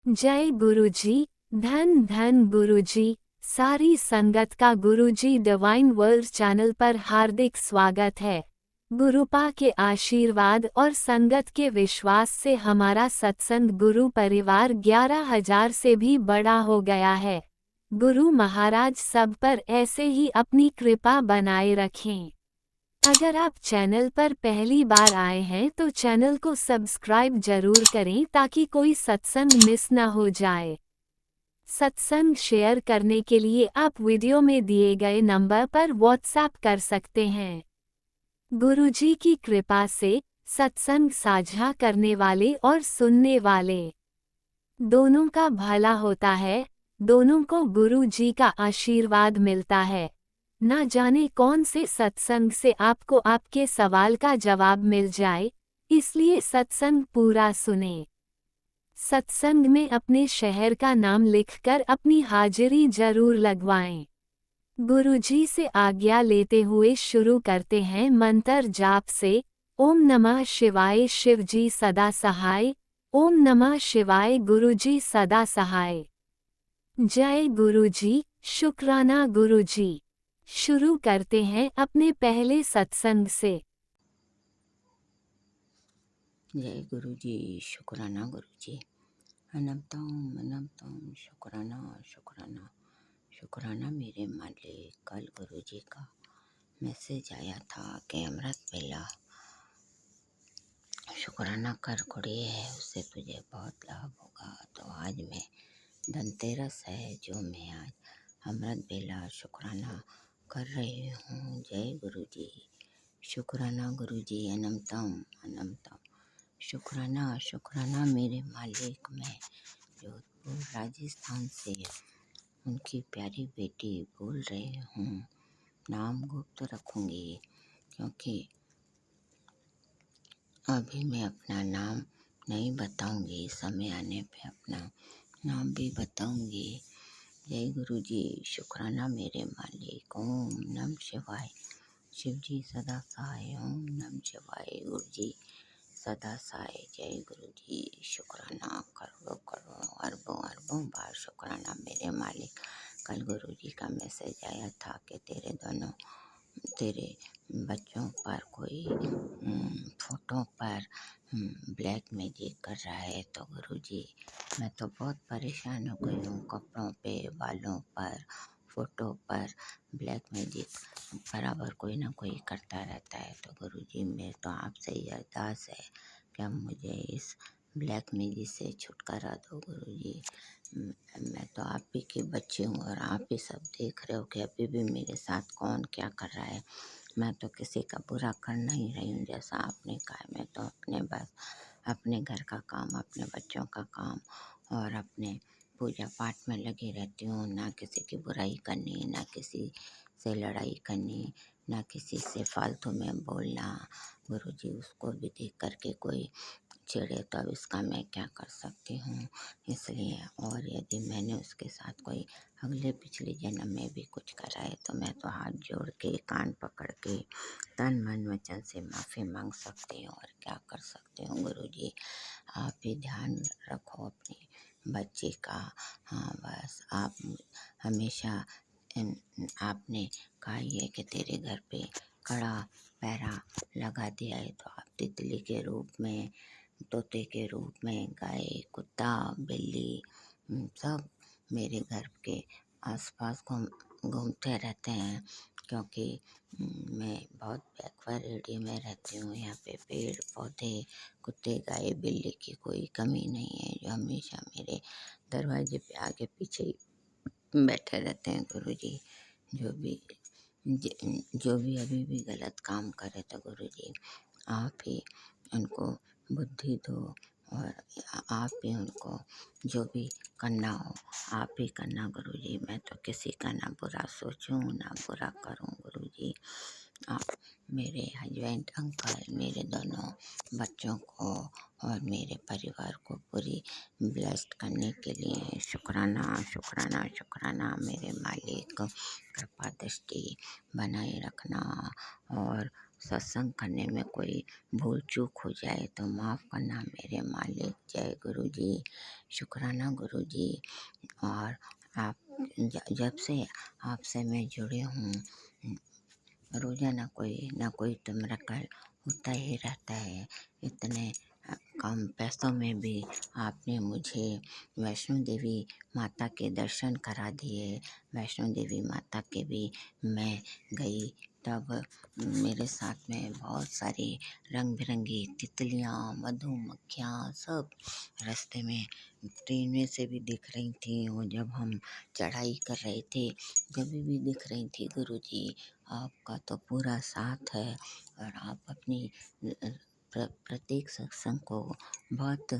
जय गुरुजी। धन धन गुरुजी। सारी संगत का गुरुजी डिवाइन वर्ल्ड चैनल पर हार्दिक स्वागत है। गुरुपा के आशीर्वाद और संगत के विश्वास से हमारा सत्संग गुरु परिवार 11,000 से भी बड़ा हो गया है। गुरु महाराज सब पर ऐसे ही अपनी कृपा बनाए रखें। अगर आप चैनल पर पहली बार आए हैं तो चैनल को सब्सक्राइब जरूर करें ताकि कोई सत्संग मिस न हो जाए। सत्संग शेयर करने के लिए आप वीडियो में दिए गए नंबर पर व्हाट्सएप कर सकते हैं। गुरुजी की कृपा से सत्संग साझा करने वाले और सुनने वाले दोनों का भला होता है। दोनों को गुरु जी का आशीर्वाद मिलता है। ना जाने कौन से सत्संग से आपको आपके सवाल का जवाब मिल जाए, इसलिए सत्संग पूरा सुने। सत्संग में अपने शहर का नाम लिखकर अपनी हाजिरी जरूर लगवाएं। गुरुजी से आज्ञा लेते हुए शुरू करते हैं मंत्र जाप से। ओम नमः शिवाय शिवजी सदा सहाय। ओम नमः शिवाय गुरुजी सदा सहाय। जय गुरुजी। शुक्राना गुरुजी। शुरू करते हैं अपने पहले सत्संग से। जय गुरुजी। शुक्राना गुरुजी। अनंतम शुक्राना शुक्राना शुक्राना मेरे मालिक। कल गुरुजी का मैसेज आया था कि अमृत वेला शुक्राना कर कुड़िए है, उससे तुझे बहुत लाभ होगा। तो आज मैं धनतेरस है जो मैं आज अमृत वेला शुक्राना कर रही हूँ। जय गुरुजी। शुक्राना गुरुजी। अनंतम शुक्राना शुक्राना मेरे मालिक। मैं जोधपुर राजस्थान से उनकी प्यारी बेटी बोल रही हूँ। नाम गुप्त रखूँगी क्योंकि अभी मैं अपना नाम नहीं बताऊँगी, समय आने पे अपना नाम भी बताऊँगी। जय गुरुजी। शुक्राना मेरे मालिक। ओम नम शिवाय शिवजी सदा सहाय। ओम नम शिवाय गुरुजी सदा सहाय। जय गुरुजी। शुक्राना करोड़ों अरबों बार शुक्राना मेरे मालिक। कल गुरुजी का मैसेज आया था कि तेरे बच्चों पर कोई फोटो पर ब्लैक मैजिक कर रहा है। तो गुरुजी मैं तो बहुत परेशान हो गई हूँ। कपड़ों पे, बालों पर, फोटो पर ब्लैक मैजिक बराबर कोई ना कोई करता रहता है। तो गुरुजी मैं तो आपसे ही अरदास है कि अब मुझे इस ब्लैक मैजिक से छुटकारा दो गुरुजी। मैं तो आप ही की बच्ची हूँ और आप ही सब देख रहे हो कि अभी भी मेरे साथ कौन क्या कर रहा है। मैं तो किसी का बुरा कर नहीं रही हूँ, जैसा आपने कहा। मैं तो अपने घर का काम, अपने बच्चों का काम और अपने पूजा पाठ में लगी रहती हूँ। ना किसी की बुराई करनी, ना किसी से लड़ाई करनी, ना किसी से फालतू में बोलना। गुरुजी उसको भी देख करके कोई चिढ़े तो अब इसका मैं क्या कर सकती हूँ। इसलिए और यदि मैंने उसके साथ कोई अगले पिछले जन्म में भी कुछ करा है तो मैं तो हाथ जोड़ के, कान पकड़ के, तन मन वचन से माफ़ी मांग सकती हूँ। और क्या कर सकती हूँ गुरुजी। आप ही ध्यान रखो अपनी बच्ची का। हाँ बस आप हमेशा आपने कहा है कि तेरे घर पे कड़ा पहरा लगा दिया है, तो आप तितली के रूप में, तोते के रूप में, गाय, कुत्ता, बिल्ली सब मेरे घर के आसपास घूमते रहते हैं। क्योंकि मैं बहुत बैकवर्ड एरिया में रहती हूँ। यहाँ पे पेड़ पौधे, कुत्ते, गाय, बिल्ली की कोई कमी नहीं है, जो हमेशा मेरे दरवाजे पे आगे पीछे बैठे रहते हैं गुरुजी। जो भी अभी भी गलत काम करे तो गुरुजी आप ही उनको बुद्धि दो और आप ही उनको जो भी करना हो आप ही करना गुरुजी। मैं तो किसी का ना बुरा सोचूं ना बुरा करूं गुरुजी। आप मेरे हस्बैंड, अंकल, मेरे दोनों बच्चों को और मेरे परिवार को पूरी ब्लेस्ड करने के लिए शुक्राना शुक्राना शुक्राना मेरे मालिक। कृपा दृष्टि बनाए रखना और सत्संग करने में कोई भूल चूक हो जाए तो माफ़ करना मेरे मालिक। जय गुरु जी, शुक्राना गुरु जी। और आप जब से आपसे मैं जुड़े हूँ, रोज़ाना कोई ना कोई तो मेरेकल होता ही रहता है। इतने कम पैसों में भी आपने मुझे वैष्णो देवी माता के दर्शन करा दिए। वैष्णो देवी माता के भी मैं गई, तब मेरे साथ में बहुत सारी रंग बिरंगी तितलियाँ, मधुमक्खियाँ सब रास्ते में ट्रेन में से भी दिख रही थी, और जब हम चढ़ाई कर रहे थे जब भी दिख रही थी। गुरुजी, आपका तो पूरा साथ है, और आप अपनी प्रत्येक सत्संग को बहुत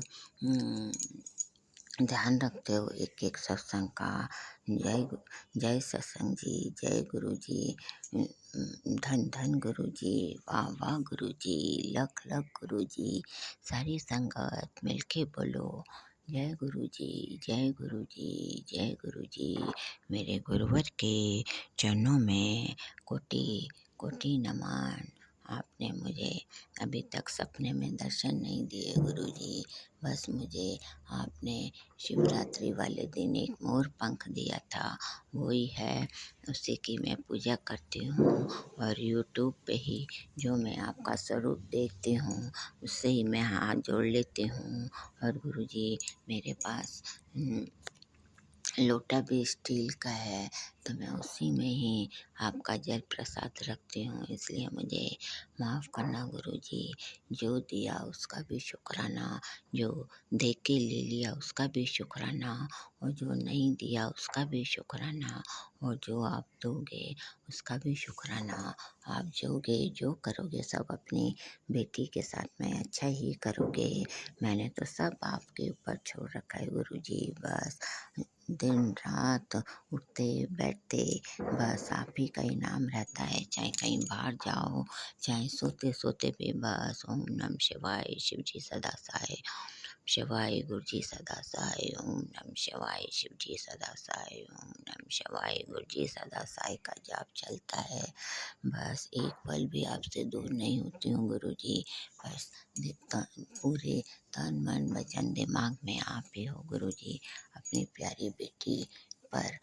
ध्यान रखते हो, एक एक सत्संग का। जय सत्संग जी, जय गुरु जी, धन धन गुरु जी, वाह वाह गुरु जी, लख लख गुरु जी। सारी संगत मिलके बोलो जय गुरु जी, जय गुरु जी, जय गुरु जी। मेरे गुरुवर के चरणों में कोटि कोटि नमन। आपने मुझे अभी तक सपने में दर्शन नहीं दिए गुरुजी, बस मुझे आपने शिवरात्रि वाले दिन एक मोर पंख दिया था, वही है, उसी की मैं पूजा करती हूँ। और यूट्यूब पे ही जो मैं आपका स्वरूप देखती हूँ उससे ही मैं हाथ जोड़ लेती हूँ। और गुरुजी, मेरे पास लोटा भी स्टील का है, तो मैं उसी में ही आपका जल प्रसाद रखती हूँ, इसलिए मुझे माफ़ करना गुरुजी। जो दिया उसका भी शुक्राना, जो दे के ले लिया उसका भी शुक्राना, और जो नहीं दिया उसका भी शुक्राना, और जो आप दोगे उसका भी शुक्राना। आप जो करोगे सब अपनी बेटी के साथ में अच्छा ही करोगे। मैंने तो सब आपके ऊपर छोड़ रखा है गुरुजी, बस दिन रात उठते बैठते बस आप ही का ही नाम रहता है। चाहे कहीं बाहर जाओ, चाहे सोते सोते भी बस ओम नमः शिवाय, शिव जी सदा सहाय, शिवाय गुरु जी सदा सहाय, ओम नमः शिवाय, शिव जी सदा सहाय, ओम नमः शिवाय, गुरु जी सदा सहाय का जाप चलता है। बस एक पल भी आपसे दूर नहीं होती हूँ गुरु जी। बस पूरे तन मन वचन दिमाग में आप ही हो गुरु जी। अपनी प्यारी बेटी पर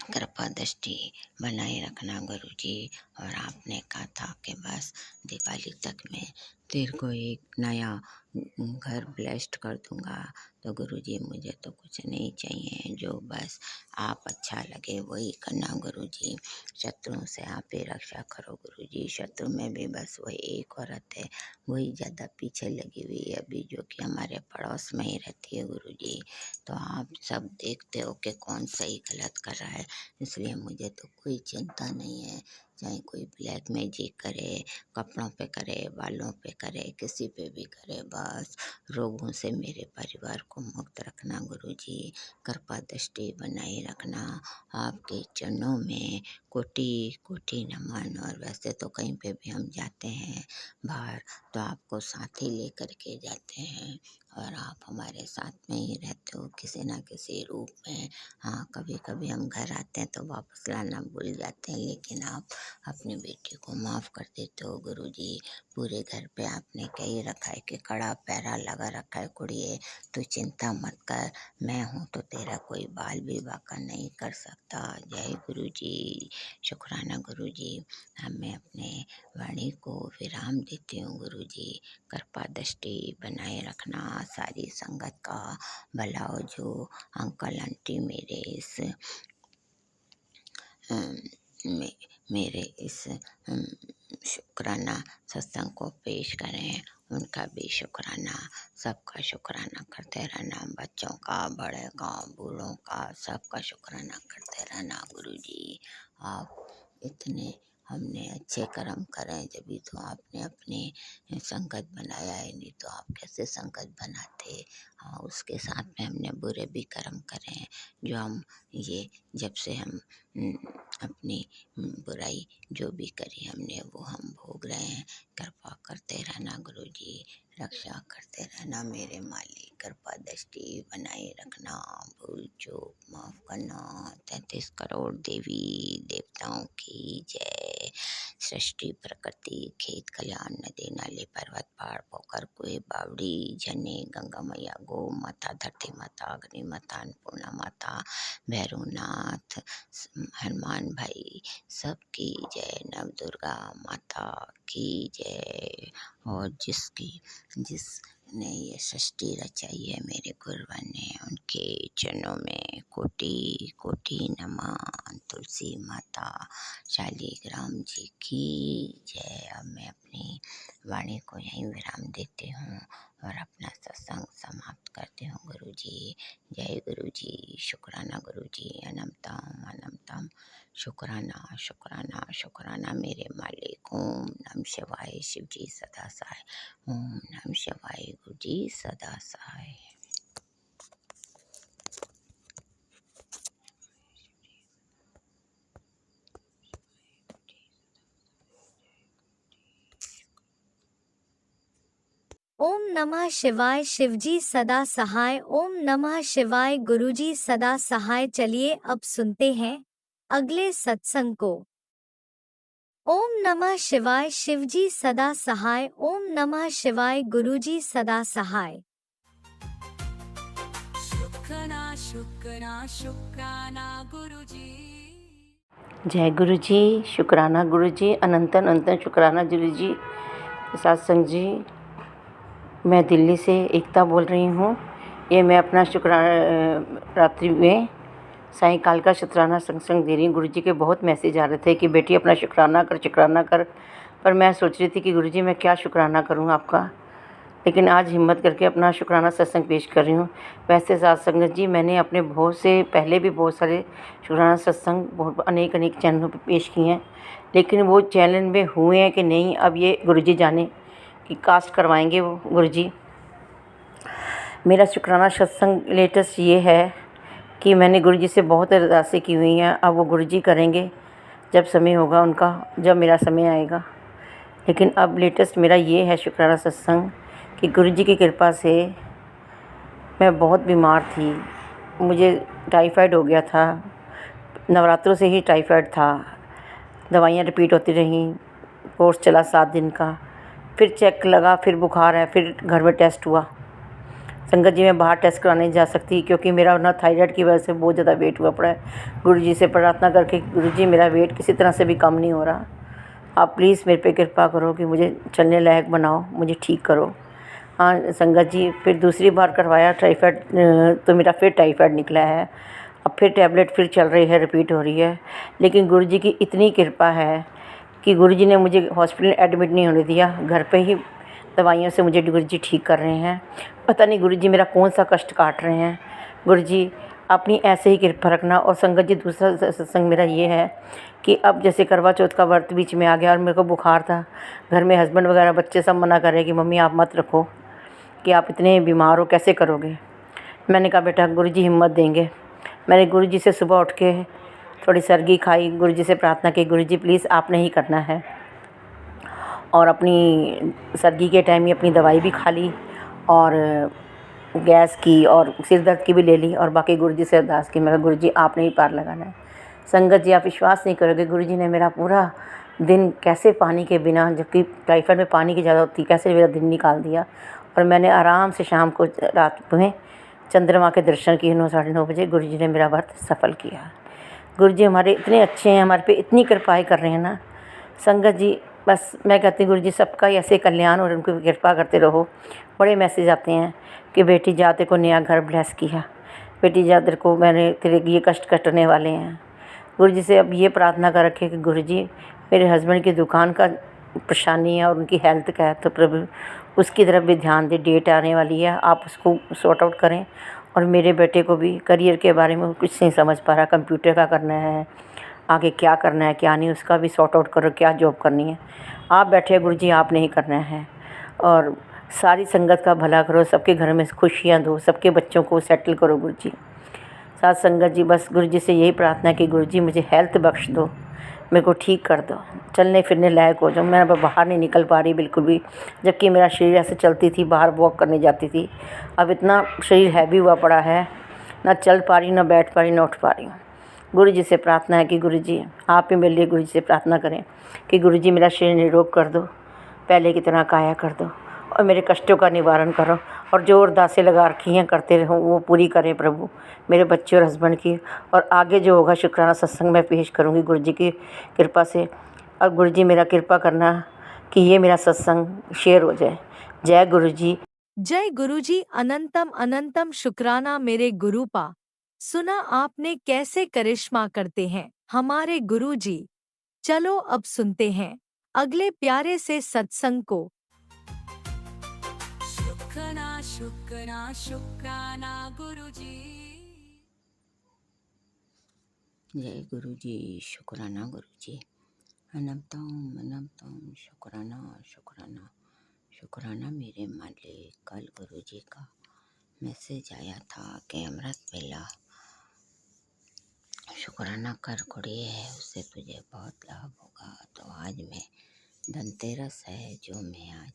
कृपा दृष्टि बनाए रखना गुरु जी। और आपने कहा था कि बस दिवाली तक मैं तेरे को एक नया घर ब्लेस्ड कर दूंगा, तो गुरु जी मुझे तो कुछ नहीं चाहिए, जो बस आप अच्छा लगे वही करना गुरु जी। शत्रुओं से आप ही रक्षा करो गुरु जी। शत्रु में भी बस वही एक औरत है, वही ज़्यादा पीछे लगी हुई है अभी, जो कि हमारे पड़ोस में ही रहती है गुरु जी। तो आप सब देखते हो कि कौन सही गलत कर रहा है, इसलिए मुझे तो कोई चिंता नहीं है। चाहे कोई ब्लैक मैजिक करे, कपड़ों पे करे, बालों पे करे, किसी पे भी करे, बस रोगों से मेरे परिवार को मुक्त रखना गुरु जी। कृपा दृष्टि बनाए रखना। आपके चरणों में कोटि कोटि नमन। और वैसे तो कहीं पे भी हम जाते हैं बाहर, तो आपको साथ ही लेकर के जाते हैं, और आप हमारे साथ में ही रहते हो किसी न किसी रूप में। हाँ, कभी कभी हम घर आते हैं तो वापस लाना भूल जाते हैं, लेकिन आप अपनी बेटी को माफ़ कर देते हो गुरु जी। पूरे घर पे आपने कह ही रखा है कि कड़ा पहरा लगा रखा है, कुड़िए तो चिंता मत कर, मैं हूँ तो तेरा कोई बाल भी बाका नहीं कर सकता। जय गुरु जी, शुक्राना गुरु जी। मैं अपने वाणी को विराम देती हूँ गुरु जी। कृपा दृष्टि बनाए रखना, सारी संगत का भला हो। जो अंकल आंटी मेरे इस मेरे इस शुक्राना सत्संग को पेश करें, उनका भी शुक्राना, सबका शुक्राना करते रहना। बच्चों का, बड़े का, बूढ़ों का, सबका शुक्राना करते रहना गुरु जी। आप इतने हमने अच्छे कर्म करें जभी तो आपने अपनी संगत बनाया है, नहीं तो आप कैसे संगत बनाते। हाँ, उसके साथ में हमने बुरे भी कर्म करे हैं, जो हम ये जब से हम अपनी बुराई जो भी करी हमने वो हम भोग रहे हैं। कृपा करते रहना गुरुजी, रक्षा करते रहना मेरे मालिक, कृपा दृष्टि बनाए रखना, भूल चूक माफ करना। 33 करोड़ देवी देवताओं की जय। सृष्टि प्रकृति खेत खलिहान नदी नाले पर्वत पहाड़ पोखर कुएं बावड़ी झरने गंगा मैया गौ माता धरती माता अग्नि माता अन्नपूर्णा माता भैरवनाथ हनुमान भाई सबकी जय। नव दुर्गा माता की जय। और जिसने ये सृष्टि रचाई है मेरे गुरुवर ने, उनके चरणों में कोटि कोटि नमन। तुलसी माता शालिग्राम जी की जय। अब मैं अपनी वाणी को यहीं विराम देती हूँ और अपना सत्संग समाप्त करती हूँ गुरुजी। जय गुरुजी। शुक्राना गुरुजी। अनंतम अनंतम शुक्राना शुक्राना शुक्राना मेरे मालिक। ओम नमः शिवाय। शिव जी सदा सहाय। ओम नमः शिवाय। गुरु जी सदा सहाय। ओम नमः शिवाय। शिवजी सदा सहाय। ओम नमः शिवाय। गुरुजी सदा सहाय। चलिए अब सुनते हैं अगले सत्संग को। ओम नमः शिवाय। शिवजी सदा सहाय। ओम नमः शिवाय। गुरुजी सदा सहाय। शुक्राना गुरुजी। जय गुरु जी। शुक्राना गुरु जी। अनंतन अनंतन शुक्राना गुरु जी। सत्संग जी, मैं दिल्ली से एकता बोल रही हूँ। ये मैं अपना रात्रि में सायंकाल का शुक्राना सत्संग दे रही हूँ। गुरु जी के बहुत मैसेज आ रहे थे कि बेटी अपना शुक्राना कर। पर मैं सोच रही थी कि गुरु जी मैं क्या शुक्राना करूँ आपका, लेकिन आज हिम्मत करके अपना शुक्राना सत्संग पेश कर रही हूँ। वैसे सत्संग जी मैंने अपने बहुत से पहले भी बहुत सारे शुक्राना सत्संग बहुत अनेक चैनलों पे पेश किए हैं, लेकिन वो चैनल में हुए हैं कि नहीं अब ये गुरुजी जाने कि कास्ट करवाएंगे वो गुरुजी। मेरा शुक्राना सत्संग लेटेस्ट ये है कि मैंने गुरुजी से बहुत अरदासें की हुई हैं। अब वो गुरुजी करेंगे जब समय होगा उनका, जब मेरा समय आएगा। लेकिन अब लेटेस्ट मेरा ये है शुक्राना सत्संग कि गुरुजी की कृपा से मैं बहुत बीमार थी। मुझे टाइफाइड हो गया था, नवरात्रों से ही टाइफाइड था। दवाइयाँ रिपीट होती रहीं, कोर्स चला 7 दिन का, फिर चेक लगा, फिर बुखार है, फिर घर में टेस्ट हुआ। संगत जी मैं बाहर टेस्ट कराने जा सकती क्योंकि मेरा ना थायराइड की वजह से बहुत ज़्यादा वेट हुआ पड़ा है। गुरुजी से प्रार्थना करके गुरुजी मेरा वेट किसी तरह से भी कम नहीं हो रहा, आप प्लीज़ मेरे पे कृपा करो कि मुझे चलने लायक बनाओ, मुझे ठीक करो। हाँ संगत जी, फिर दूसरी बार करवाया टाइफाइड, तो मेरा फिर टाइफाइड निकला है। अब फिर टैबलेट फिर चल रही है, रिपीट हो रही है। लेकिन गुरुजी की इतनी कृपा है कि गुरुजी ने मुझे हॉस्पिटल एडमिट नहीं होने दिया, घर पे ही दवाइयों से मुझे गुरुजी ठीक कर रहे हैं। पता नहीं गुरुजी मेरा कौन सा कष्ट काट रहे हैं। गुरुजी अपनी ऐसे ही कृपा रखना। और संगत जी दूसरा सत्संग मेरा ये है कि अब जैसे करवा चौथ का व्रत बीच में आ गया और मेरे को बुखार था, घर में हस्बैंड वगैरह बच्चे सब मना कर रहे कि मम्मी आप मत रखो, कि आप इतने बीमार हो कैसे करोगे। मैंने कहा बेटा गुरुजी हिम्मत देंगे। मैंने गुरुजी से सुबह उठ के थोड़ी सरगी खाई, गुरुजी से प्रार्थना की गुरुजी प्लीज़ आपने ही करना है। और अपनी सरगी के टाइम ही अपनी दवाई भी खा ली और गैस की और सिर दर्द की भी ले ली और बाकी गुरुजी से अरदास की। मैं कहा गुरुजी आपने ही पार लगाना है। संगत जी आप विश्वास नहीं करोगे, गुरुजी ने मेरा पूरा दिन कैसे पानी के बिना, जबकि टाइफाइड में पानी की ज़्यादा होती, कैसे मेरा दिन निकाल दिया। और मैंने आराम से शाम को रात में चंद्रमा के दर्शन किए 9 साढ़े 9 बजे। गुरुजी ने मेरा व्रत सफल किया। गुरुजी हमारे इतने अच्छे हैं, हमारे पे इतनी कृपाएँ कर रहे हैं ना। संगत जी बस मैं कहती हूँ गुरुजी सबका ही ऐसे कल्याण और उनकी कृपा करते रहो। बड़े मैसेज आते हैं कि बेटी जा तेरे को नया घर ब्लेस किया, बेटी जा तेरे को मैंने तेरे ये कष्ट कटने वाले हैं। गुरुजी से अब ये प्रार्थना कर रखी है कि गुरुजी मेरे हस्बैंड की दुकान का परेशानी है और उनकी हेल्थ का है, तो प्रभु उसकी तरफ भी ध्यान दे। डेट आने वाली है, आप उसको सॉर्ट आउट करें। और मेरे बेटे को भी करियर के बारे में कुछ नहीं समझ पा रहा, कंप्यूटर का करना है, आगे क्या करना है क्या नहीं, उसका भी सॉर्ट आउट करो, क्या जॉब करनी है। आप बैठे गुरुजी आप नहीं करना है। और सारी संगत का भला करो, सबके घर में खुशियाँ दो, सबके बच्चों को सेटल करो गुरु जी। साथ संगत जी, बस गुरु जी से यही प्रार्थना कि गुरु जी मुझे हेल्थ बख्श दो, मेरे को ठीक कर दो, चलने फिरने लायक हो जाऊँ। मैं अब बाहर नहीं निकल पा रही बिल्कुल भी, जबकि मेरा शरीर ऐसे चलती थी, बाहर वॉक करने जाती थी। अब इतना शरीर हैवी हुआ पड़ा है, ना चल पा रही, ना बैठ पा रही, ना उठ पा रही हूँ। गुरु जी से प्रार्थना है कि गुरु जी आप ही मेरे लिए गुरु जी से प्रार्थना करें कि गुरु जी मेरा शरीर निरोग कर दो, पहले की तरह काया कर दो, और मेरे कष्टों का निवारण करो, और जो अरदासें लगा रखी हैं करते रहो वो पूरी करें प्रभु, मेरे बच्चे और हस्बैंड की। और आगे जो होगा शुक्राना सत्संग में पेश करूँगी गुरु जी की कृपा से। और गुरु जी मेरा कृपा करना कि ये मेरा सत्संग शेयर हो जाए। जय गुरु जी। जय गुरुजी। अनंतम अनंतम शुक्राना मेरे गुरुपा। सुना आपने कैसे करिश्मा करते हैं हमारे गुरुजी। चलो अब सुनते हैं अगले प्यारे से सत्संग को। शुक्राना शुक्राना शुक्राना गुरुजी। जय गुरु जी, शुक्राना गुरु जी। अनंतम अनंतम शुक्राना शुक्राना शुक्राना मेरे मालिक। कल गुरु जी का मैसेज आया था कि अमृत वेला शुक्राना कर कुड़िए है, उससे तुझे बहुत लाभ होगा। तो आज मैं धनतेरस है जो मैं आज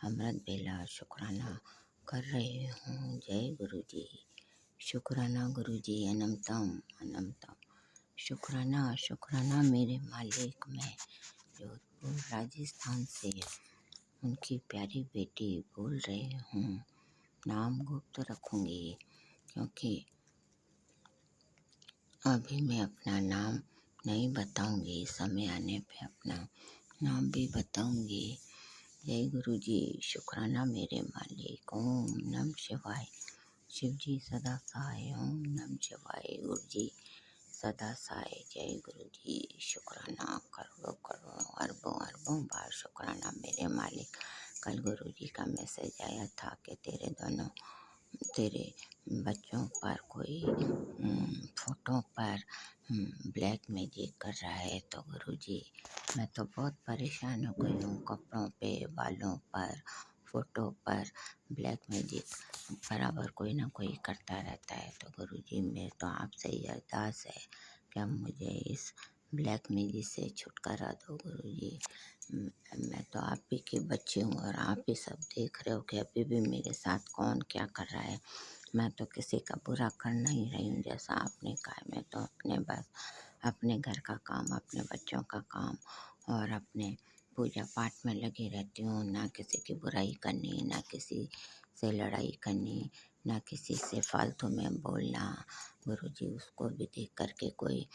अमृत वेला शुक्राना कर रही हूँ। जय गुरु जी, शुक्राना गुरु जी। अनंतम अनंतम शुक्राना शुक्राना मेरे मालिक। मैं जोधपुर राजस्थान से उनकी प्यारी बेटी बोल रही हूँ। नाम गुप्त रखूँगी क्योंकि अभी मैं अपना नाम नहीं बताऊँगी, समय आने पे अपना नाम भी बताऊँगी। जय गुरु जी, शुक्राना मेरे मालिक। ओम नम शिवाय। शिव जी सदा सहाय। ओम नम शिवाय। गुरु जी सदा सहाय। जय गुरु जी, शुक्राना करोड़ों करोड़ों अरबों अरबों बार शुक्राना मेरे मालिक। कल गुरु जी का मैसेज आया था कि तेरे बच्चों पर कोई फोटो पर ब्लैक मैजिक कर रहा है। तो गुरु जी मैं तो बहुत परेशान हो गई हूँ, कपड़ों पे, बालों पर, फोटो पर ब्लैक मैजिक बराबर कोई ना कोई करता रहता है। तो गुरु जी मेरे तो आपसे ही अरदास है कि अब मुझे इस ब्लैक मैजिक से छुटकारा दो गुरु जी। मैं तो आप ही की बच्ची हूँ और आप ही सब देख रहे हो कि अभी भी मेरे साथ कौन क्या कर रहा है। मैं तो किसी का बुरा कर नहीं रही हूँ, जैसा आपने कहा। मैं तो बस अपने घर का काम, अपने बच्चों का काम और अपने पूजा पाठ में लगी रहती हूँ। ना किसी की बुराई करनी, ना किसी से लड़ाई करनी, ना किसी से फालतू में बोलना। गुरु जी उसको भी देख करके कोई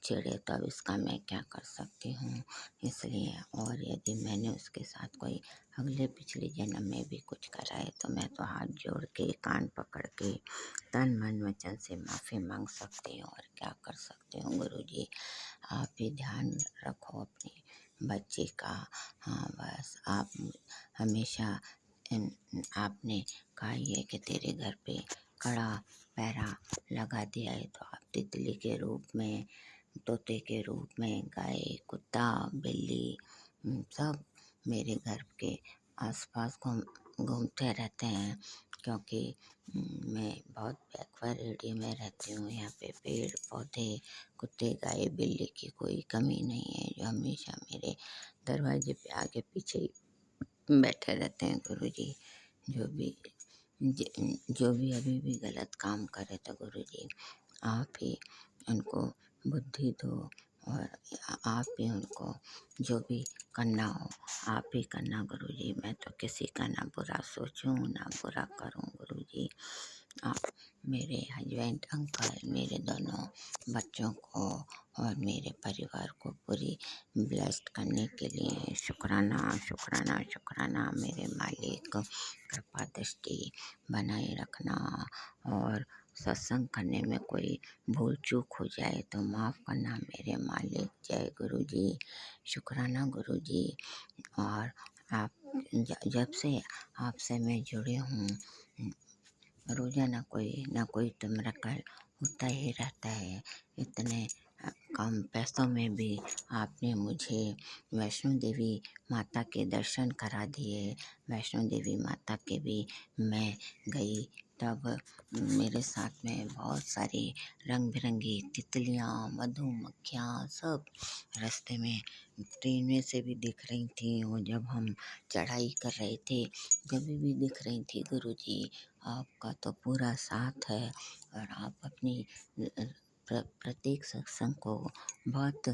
छेड़े तो अब इसका मैं क्या कर सकती हूँ। इसलिए और यदि मैंने उसके साथ कोई अगले पिछले जन्म में भी कुछ करा है तो मैं तो हाथ जोड़ के, कान पकड़ के, तन मन वचन से माफ़ी मांग सकती हूँ और क्या कर सकती हूँ। गुरु जी आप भी ध्यान रखो अपनी बच्ची का। हाँ बस आप हमेशा आपने कहा है कि तेरे घर पे कड़ा पहरा लगा दिया है, तो आप तितली के रूप में, तोते के रूप में, गाय, कुत्ता, बिल्ली सब मेरे घर के आसपास घूमते रहते हैं। क्योंकि मैं बहुत बैकवर्ड एरिया में रहती हूँ। यहाँ पे पेड़ पौधे, कुत्ते, गाय, बिल्ली की कोई कमी नहीं है, जो हमेशा मेरे दरवाजे पे आगे पीछे बैठे रहते हैं। गुरु जी जो भी अभी भी गलत काम करे तो गुरु जी आप ही उनको बुद्धि दो और आप ही उनको जो भी करना हो आप ही करना गुरु जी। मैं तो किसी का ना बुरा सोचूं ना बुरा करूं गुरु जी। आप मेरे हस्बैंड, अंकल, मेरे दोनों बच्चों को और मेरे परिवार को पूरी ब्लेस्ड करने के लिए शुक्राना शुक्राना शुक्राना मेरे मालिक। कृपा दृष्टि बनाए रखना और सत्संग करने में कोई भूल चूक हो जाए तो माफ़ करना मेरे मालिक। जय गुरु जी, शुक्राना गुरु जी। और आप जब से आपसे मैं जुड़ी हूँ रोज़ाना कोई ना कोई तो मेरा कल होता ही रहता है। इतने कम पैसों में भी आपने मुझे वैष्णो देवी माता के दर्शन करा दिए। वैष्णो देवी माता के भी मैं गई, तब मेरे साथ में बहुत सारी रंग बिरंगी तितलियाँ, मधुमक्खियाँ सब रास्ते में ट्रेन में से भी दिख रही थी, और जब हम चढ़ाई कर रहे थे तभी भी दिख रही थी। गुरुजी, आपका तो पूरा साथ है, और आप अपनी प्रत्येक सत्संग को बहुत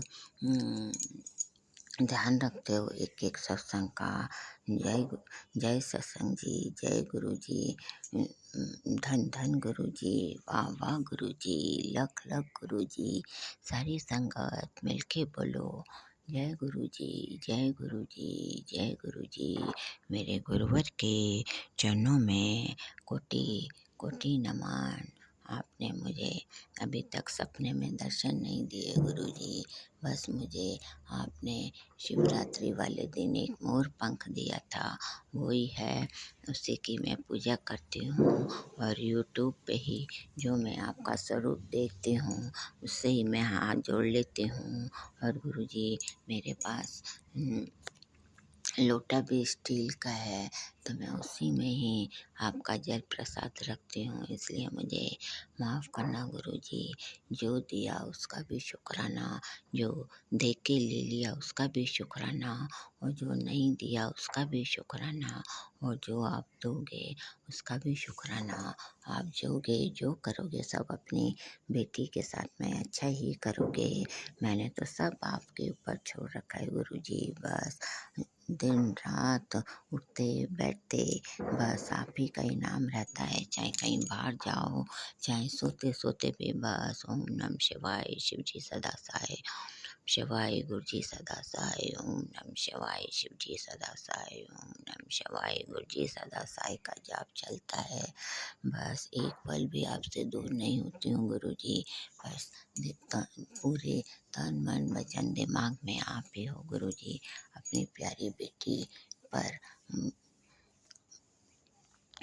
ध्यान रखते हो, एक एक सत्संग का। जय सत्संग जी, जय गुरु जी, धन धन गुरु जी, वाह वाह गुरु जी, लख लख गुरु जी। सारी संगत मिलके बोलो जय गुरु जी, जय गुरु जी, जय गुरु जी। मेरे गुरुवर के चरणों में कोटि कोटि नमन। आपने मुझे अभी तक सपने में दर्शन नहीं दिए गुरुजी, बस मुझे आपने शिवरात्रि वाले दिन एक मोर पंख दिया था, वही है, उसी की मैं पूजा करती हूँ। और यूट्यूब पे ही जो मैं आपका स्वरूप देखती हूँ उससे ही मैं हाथ जोड़ लेती हूँ। और गुरुजी, मेरे पास लोटा भी स्टील का है, तो मैं उसी में ही आपका जल प्रसाद रखती हूँ, इसलिए मुझे माफ़ करना गुरुजी। जो दिया उसका भी शुक्राना, जो दे के ले लिया उसका भी शुक्राना, और जो नहीं दिया उसका भी शुक्राना, और जो आप दोगे उसका भी शुक्राना। आप जो करोगे सब अपनी बेटी के साथ में अच्छा ही करोगे। मैंने तो सब आपके ऊपर छोड़ रखा है गुरुजी, बस दिन रात उठते बैठते बस आप ही का ही नाम रहता है, चाहे कहीं बाहर जाओ, चाहे सोते सोते भी बस ओम नमः शिवाय, शिव जी सदा सहाय, शिवाय गुरु जी सदा सहाय, ओम नमः शिवाय, शिव जी सदा सहाय, ओम नमः शिवाय, गुरु जी सदा सहाय का जाप चलता है। बस एक पल भी आपसे दूर नहीं होती हूँ गुरु जी, बस पूरे तन मन वचन दिमाग में आप ही हो गुरु जी। अपनी प्यारी बेटी पर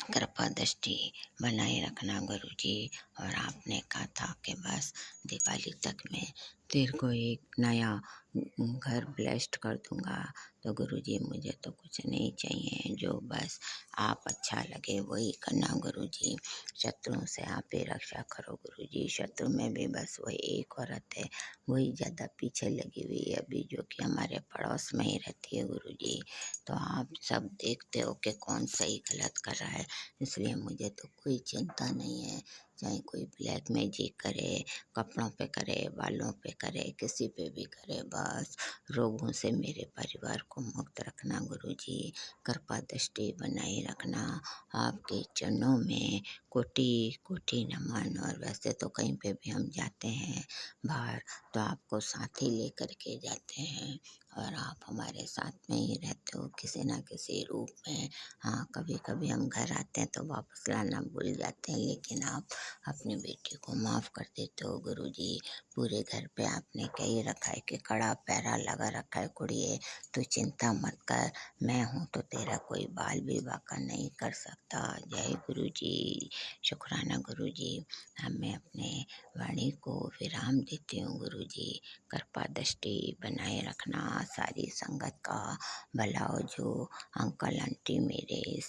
कृपा दृष्टि बनाए रखना गुरु जी। और आपने कहा था कि बस दिवाली तक मैं तेरे को एक नया घर ब्लेस्ड कर दूंगा, तो गुरु जी मुझे तो कुछ नहीं चाहिए, जो बस आप अच्छा लगे वही करना गुरु जी। शत्रुओं से आप ही रक्षा करो गुरु जी। शत्रु में भी बस वही एक औरत है, वही ज़्यादा पीछे लगी हुई है अभी, जो कि हमारे पड़ोस में ही रहती है गुरु जी। तो आप सब देखते हो कि कौन सही गलत कर रहा है, इसलिए मुझे तो कोई चिंता नहीं है। चाहे कोई ब्लैक मैजिक करे, कपड़ों पे करे, बालों पे करे, किसी पे भी करे, बस रोगों से मेरे परिवार को मुक्त रखना गुरुजी। कृपा दृष्टि बनाए रखना। आपके चरणों में कोटि कोटि नमन। और वैसे तो कहीं पे भी हम जाते हैं बाहर, तो आपको साथ ही लेकर के जाते हैं, और आप हमारे साथ में ही रहते हो किसी न किसी रूप में। हाँ, कभी कभी हम घर आते हैं तो वापस लाना भूल जाते हैं, लेकिन आप अपनी बेटी को माफ़ कर देते हो गुरुजी। पूरे घर पे आपने कह ही रखा है कि कड़ा पहरा लगा रखा है, कुड़िए तू चिंता मत कर, मैं हूँ तो तेरा कोई बाल भी बाका नहीं कर सकता। जय गुरुजी, शुक्राना गुरुजी। अब मैं अपने वाणी को विराम देती हूँ गुरुजी। कृपा दृष्टि बनाए रखना, सारी संगत का भला हो। जो अंकल आंटी मेरे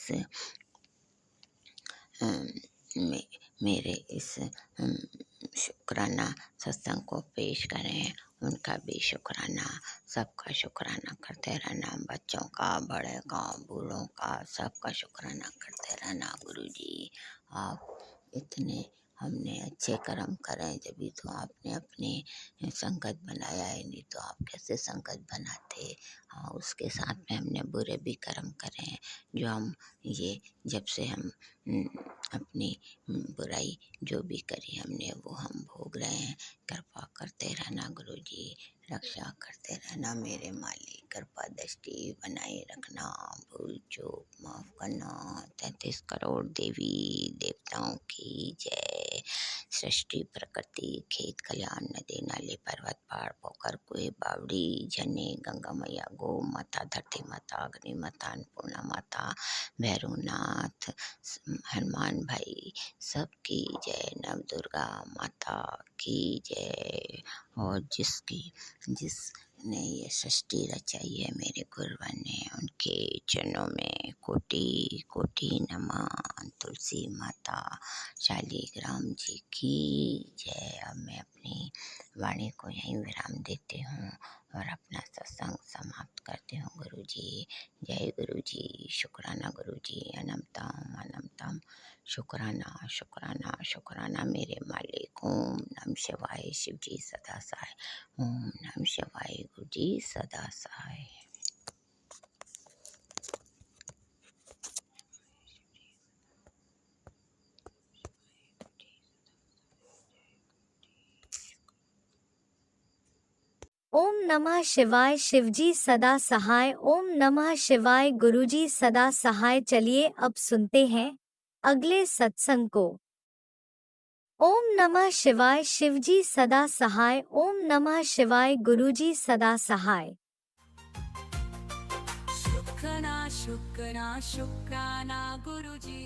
इस शुक्राना सत्संग को पेश करें, उनका भी शुक्राना, सबका शुक्राना करते रहना, बच्चों का, बड़े का, बूढ़ों का, सबका शुक्राना करते रहना गुरुजी। आप इतने हमने अच्छे कर्म करें जभी तो आपने अपने संगत बनाया है, नहीं तो आप कैसे संगत बनाते। हाँ, उसके साथ में हमने बुरे भी कर्म करें, जो हम ये जब से हम अपनी बुराई जो भी करी हमने वो हम भोग रहे हैं। कृपा करते रहना गुरुजी, रक्षा करते रहना मेरे मालिक। कृपा दृष्टि बनाए रखना, भूल चूक माफ़ करना। 33 करोड़ देवी देवताओं की जय। सृष्टि प्रकृति खेत खलिहान नदी नाले पर्वत पहाड़ पोखर कुएं बावड़ी झरने गंगा मैया गौ माता धरती माता अग्नि माता अन्नपूर्णा माता भैरवनाथ हनुमान भाई सबकी जय। नव दुर्गा माता की जय। और जिसने ये सृष्टि रचाई है मेरे गुरुवर ने, उनके चरणों में कोटि कोटि नमन। तुलसी माता शालिग्राम जी की जय। अब मैं अपनी वाणी को यहीं विराम देती हूँ और अपना सत्संग समाप्त करती हूँ। गुरु जी जय। गुरु जी शुक्राना। गुरु जी अनंतम अनंतम शुक्राना शुक्राना शुक्राना मेरे मालिक। ओम नमः शिवाय। शिव जी सदा सहाय। ओम नमः शिवाय। गुरु जी सदा सहाय। ओम नमः शिवाय। शिवजी सदा सहाय। ओम नमः शिवाय। गुरुजी सदा सहाय। चलिए अब सुनते हैं अगले सत्संग को। ओम नमः शिवाय। शिवजी सदा सहाय। ओम नमः शिवाय। गुरुजी सदा सहाय। शुक्राना शुक्राना शुक्राना गुरुजी।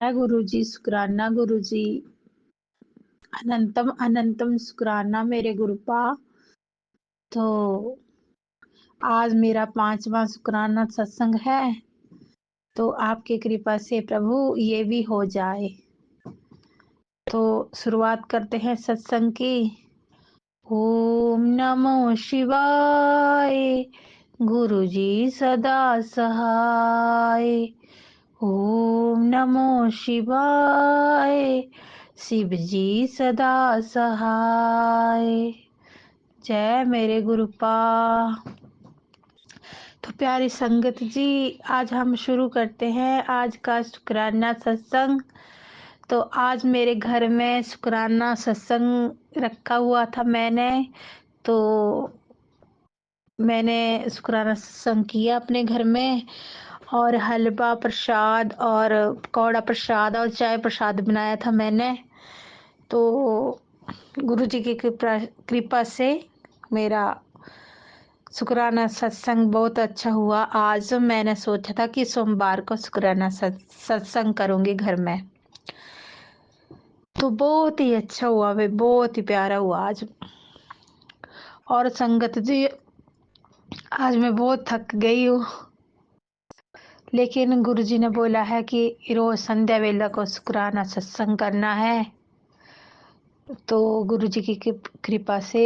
है गुरुजी शुक्राना। गुरुजी अनंतम अनंतम शुक्राना मेरे गुरुपा। तो आज मेरा 5वां शुक्राना सत्संग है, तो आपकी कृपा से प्रभु ये भी हो जाए। तो शुरुआत करते हैं सत्संग की। ओम नमो शिवाय। गुरुजी सदा सहाय। ओम नमो शिवाय। शिव जी सदा सहाय। जय मेरे गुरुपा। तो प्यारी संगत जी, आज हम शुरू करते हैं आज का शुक्राना सत्संग। तो आज मेरे घर में शुक्राना सत्संग रखा हुआ था तो मैंने शुक्राना सत्संग किया अपने घर में, और हलवा प्रसाद और कौड़ा प्रसाद और चाय प्रसाद बनाया था मैंने। तो गुरु जी की कृपा से मेरा शुक्राना सत्संग बहुत अच्छा हुआ। आज मैंने सोचा था कि सोमवार को शुक्राना सत्संग करूंगी घर में, तो बहुत ही अच्छा हुआ, वे बहुत ही प्यारा हुआ आज। और संगत जी, आज मैं बहुत थक गई हूँ, लेकिन गुरुजी ने बोला है कि रोज संध्या वेला को शुक्राना सत्संग करना है। तो गुरुजी की कृपा से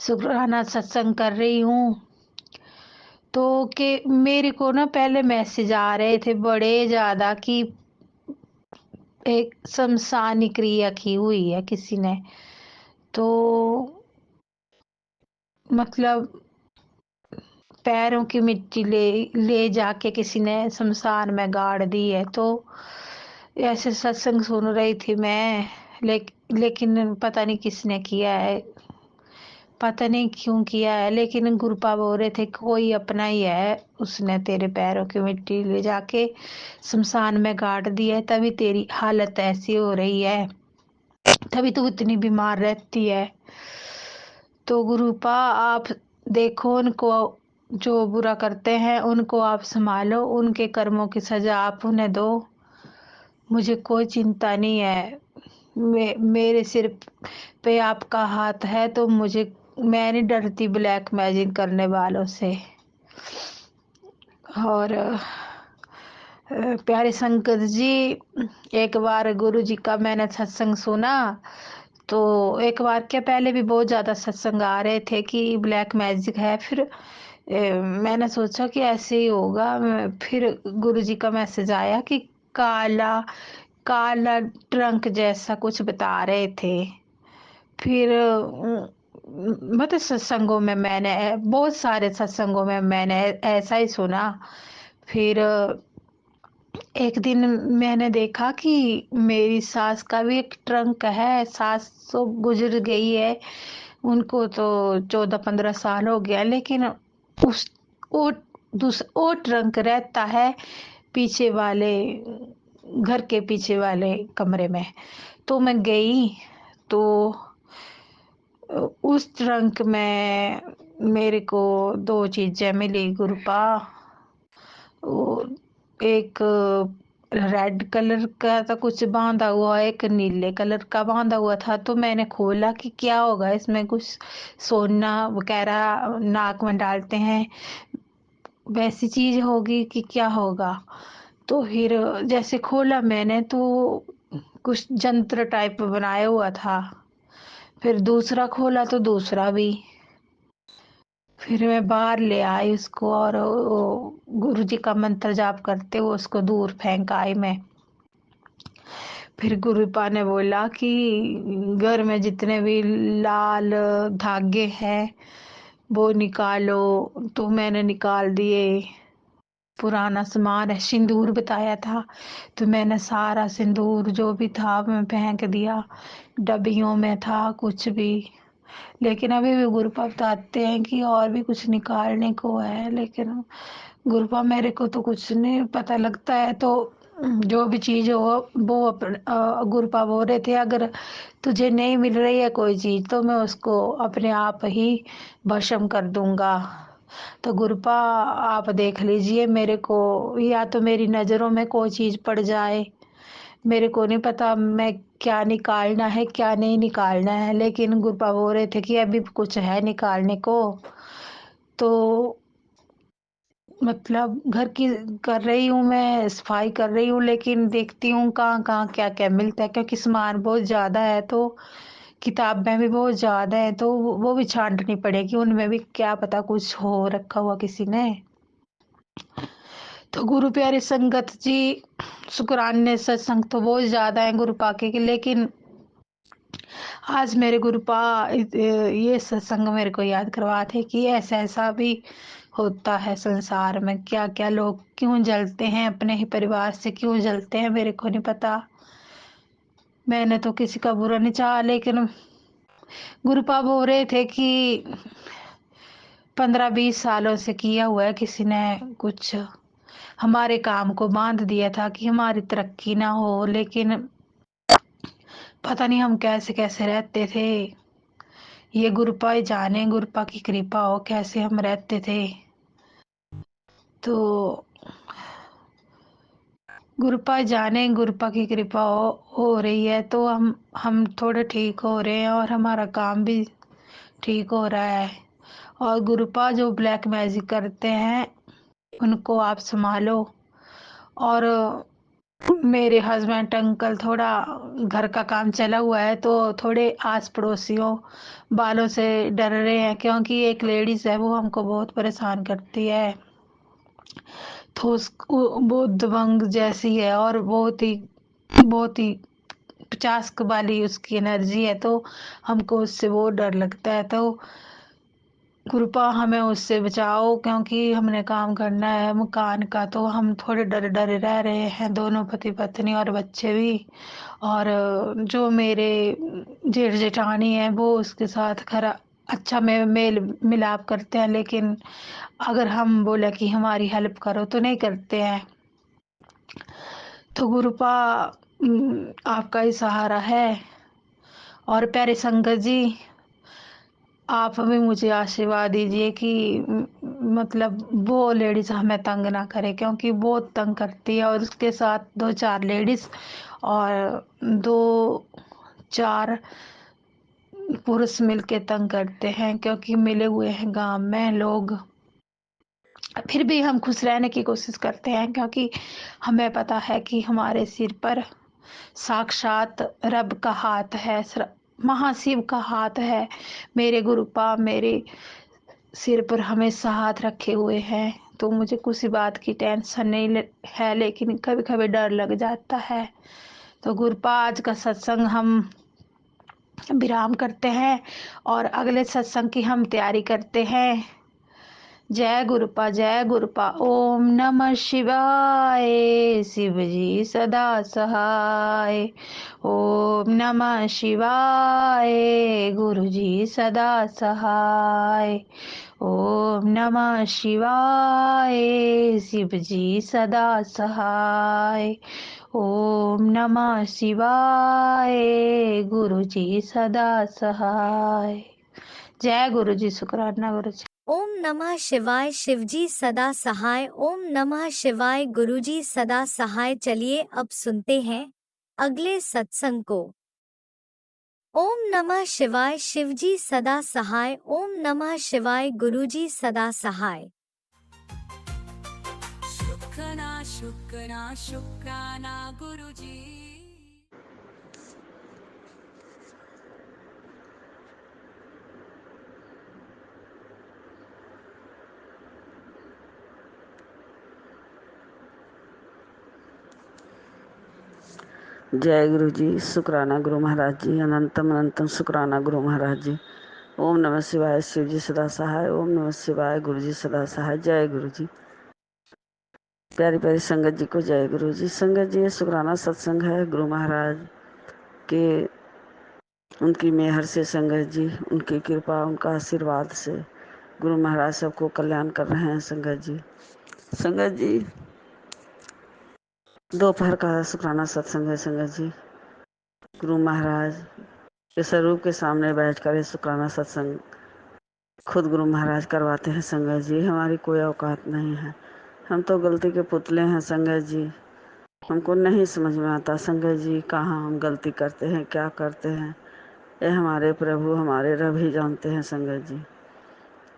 शुक्राना सत्संग कर रही हूँ। तो कि मेरे को ना पहले मैसेज आ रहे थे बड़े ज्यादा कि एक शमशानी क्रिया की हुई है किसी ने, तो मतलब पैरों की मिट्टी ले जाके किसी ने शमशान में गाड़ दी है। तो ऐसे सत्संग सुन रही थी मैं, लेकिन पता नहीं किसने किया है, पता नहीं क्यों किया है, लेकिन गुरुपा बोल रहे थे कोई अपना ही है, उसने तेरे पैरों की मिट्टी ले जाके शमशान में गाड़ दी है, तभी तेरी हालत ऐसी हो रही है, तभी तू इतनी बीमार रहती है। तो गुरुपा आप देखो, उनको जो बुरा करते हैं उनको आप संभालो, उनके कर्मों की सजा आप उन्हें दो। मुझे कोई चिंता नहीं है, मेरे सिर पे आपका हाथ है, तो मैं नहीं डरती ब्लैक मैजिक करने वालों से। और प्यारे संगत जी, एक बार गुरु जी का मैंने सत्संग सुना, तो एक बार क्या पहले भी बहुत ज्यादा सत्संग आ रहे थे कि ब्लैक मैजिक है। फिर मैंने सोचा कि ऐसे ही होगा। फिर गुरु जी का मैसेज आया कि काला काला ट्रंक जैसा कुछ बता रहे थे। फिर मतलब सत्संगों में मैंने बहुत सारे सत्संगों में मैंने ऐसा ही सुना। फिर एक दिन मैंने देखा कि मेरी सास का भी एक ट्रंक है। सास तो गुजर गई है, उनको तो 14-15 साल हो गया, लेकिन उस वो ट्रंक रहता है पीछे वाले घर के पीछे वाले कमरे में। तो मैं गई तो उस ट्रंक में मेरे को 2 चीज़ें मिली गुरुपा। वो एक रेड कलर का था कुछ बांधा हुआ, एक नीले कलर का बांधा हुआ था। तो मैंने खोला कि क्या होगा इसमें, कुछ सोना वगैरह नाक में डालते हैं वैसी चीज होगी कि क्या होगा। तो फिर जैसे खोला मैंने तो कुछ यंत्र टाइप बनाया हुआ था। फिर दूसरा खोला तो दूसरा भी। फिर मैं बाहर ले आई उसको और गुरु जी का मंत्र जाप करते हुए उसको दूर फेंक आई मैं। फिर गुरुपा ने बोला कि घर में जितने भी लाल धागे हैं वो निकालो। तो मैंने निकाल दिए। पुराना सामान है, सिंदूर बताया था, तो मैंने सारा सिंदूर जो भी था मैं फेंक दिया। डब्बियों में था कुछ भी। लेकिन अभी भी गुरुपा बताते हैं कि और भी कुछ निकालने को है, लेकिन गुरुपा मेरे को तो कुछ नहीं पता लगता है। तो जो भी चीज हो वो गुरुपा बोल रहे थे अगर तुझे नहीं मिल रही है कोई चीज तो मैं उसको अपने आप ही भस्म कर दूंगा। तो गुरुपा आप देख लीजिए मेरे को, या तो मेरी नजरों में कोई चीज पड़ जाए। मेरे को नहीं पता मैं क्या निकालना है क्या नहीं निकालना है, लेकिन गुरुपा बोल रहे थे कि अभी कुछ है निकालने को। तो मतलब घर की कर रही हूँ, मैं सफाई कर रही हूँ, लेकिन देखती हूँ कहाँ कहाँ क्या क्या मिलता है, क्योंकि सामान बहुत ज्यादा है। तो किताबें भी बहुत ज्यादा है तो वो भी छांटनी पड़ेगी, उनमें भी क्या पता कुछ हो रखा हुआ किसी ने। तो गुरु प्यारी संगत जी, शुक्राने सत्संग तो बहुत ज्यादा है गुरु पाके के, लेकिन आज मेरे गुरुपा ये सत्संग मेरे को याद करवाते कि ऐसा ऐसा भी होता है संसार में। क्या क्या लोग क्यों जलते हैं, अपने ही परिवार से क्यों जलते हैं मेरे को नहीं पता। मैंने तो किसी का बुरा नहीं चाहा, लेकिन गुरुपा बोल रहे थे कि 15-20 सालों से किया हुआ है किसी ने कुछ हमारे काम को बांध दिया था कि हमारी तरक्की ना हो, लेकिन पता नहीं हम कैसे कैसे रहते थे। ये गुरुपा ही जाने, गुरुपा की कृपा हो कैसे हम रहते थे। तो गुरुपा जाने, गुरुपा की कृपा हो रही है तो हम थोड़े ठीक हो रहे हैं और हमारा काम भी ठीक हो रहा है। और गुरुपा जो ब्लैक मैजिक करते हैं उनको आप संभालो। और मेरे हस्बैंड अंकल थोड़ा घर का काम चला हुआ है तो थोड़े आस पड़ोसियों वालों से डर रहे हैं, क्योंकि एक लेडीज है वो हमको बहुत परेशान करती है। तो वो दबंग जैसी है और बहुत ही 50 वाली उसकी एनर्जी है, तो हमको उससे बहुत डर लगता है। तो कृपा हमें उससे बचाओ, क्योंकि हमने काम करना है मकान का, तो हम थोड़े डरे डरे रह रहे हैं दोनों पति पत्नी और बच्चे भी। और जो मेरे जेठ जेठानी है वो उसके साथ खरा अच्छा में मेल मिलाप करते हैं, लेकिन अगर हम बोले कि हमारी हेल्प करो तो नहीं करते हैं। तो गुरुपा आपका ही सहारा है। और प्यारे संगत जी, आप भी मुझे आशीर्वाद दीजिए कि मतलब वो लेडीज हमें तंग ना करे, क्योंकि वो तंग करती है और उसके साथ 2-4 लेडीज और 2-4 पुरुष मिलके तंग करते हैं, क्योंकि मिले हुए हैं गांव में लोग। फिर भी हम खुश रहने की कोशिश करते हैं, क्योंकि हमें पता है कि हमारे सिर पर साक्षात रब का हाथ है, महाशिव का हाथ है। मेरे गुरुपा मेरे सिर पर हमेशा हाथ रखे हुए हैं, तो मुझे किसी बात की टेंशन नहीं है, लेकिन कभी कभी डर लग जाता है। तो गुरुपा आज का सत्संग हम विराम करते हैं और अगले सत्संग की हम तैयारी करते हैं। जय गुरुपा, जय गुरुपा। ओम नमः शिवाय, शिव जी सदा सहाय। ओम नमः शिवाय, गुरु जी सदा सहाय। ओम नमः शिवाय, शिव जी सदा सहाय। ओम नमः शिवाय। गुरु जी सदा सहाय। जय गुरु जी। शुक्राना गुरु जी। ओम नमः शिवाय। शिवजी सदा सहाय। ओम नमः शिवाय। गुरुजी सदा सहाय। चलिए अब सुनते हैं अगले सत्संग को। ओम नमः शिवाय। शिवजी सदा सहाय। ओम नमः शिवाय। गुरुजी सदा सहाय। शुक्राना शुक्राना शुक्राना गुरुजी। जय गुरु जी। शुक्राना गुरु महाराज जी। अनंतम अनंतम शुक्राना गुरु महाराज जी। ओम नमः शिवाय। शिव जी सदा सहाय। ओम नमः शिवाय। गुरु जी सदा सहाय। जय गुरु जी। प्यारी प्यारी संगत जी को जय गुरु जी। संगत जी, ये शुक्राना सत्संग है गुरु महाराज के, उनकी मेहर से संगत जी, उनकी कृपा, उनका आशीर्वाद से गुरु महाराज सबको कल्याण कर रहे हैं। संगत जी, संगत जी, दोपहर का शुक्राना सत्संग है। संगत जी, गुरु महाराज के स्वरूप के सामने बैठकर शुक्राना सत्संग खुद गुरु महाराज करवाते हैं। संगत जी, हमारी कोई औकात नहीं है, हम तो गलती के पुतले हैं। संगत जी, हमको नहीं समझ में आता संगत जी, कहाँ हम गलती करते हैं, क्या करते हैं, ये हमारे प्रभु हमारे रब ही जानते हैं। संगत जी,